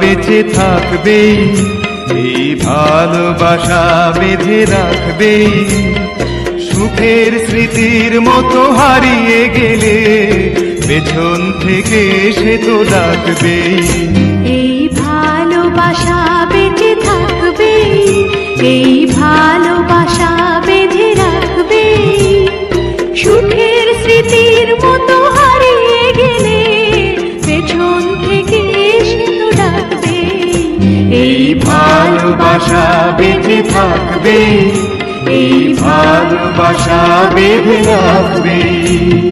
বেঁচে থাকবে, এই ভালোবাসা বেঁধে রাখবে। সুখের স্মৃতির মতো হারিয়ে গেলে পেছন থেকে সে তো ডাকবে। এই ভালোবাসা বেঁচে থাকবে, এই ভালোবাসা বেঁধে রাখবে। সুখের স্মৃতির মতো হারিয়ে গেলে পেছন থেকে সে তো ডাকবে। এই ভালোবাসা বেঁচে থাকবে, এই ভালোবাসা বেঁধে রাখবে।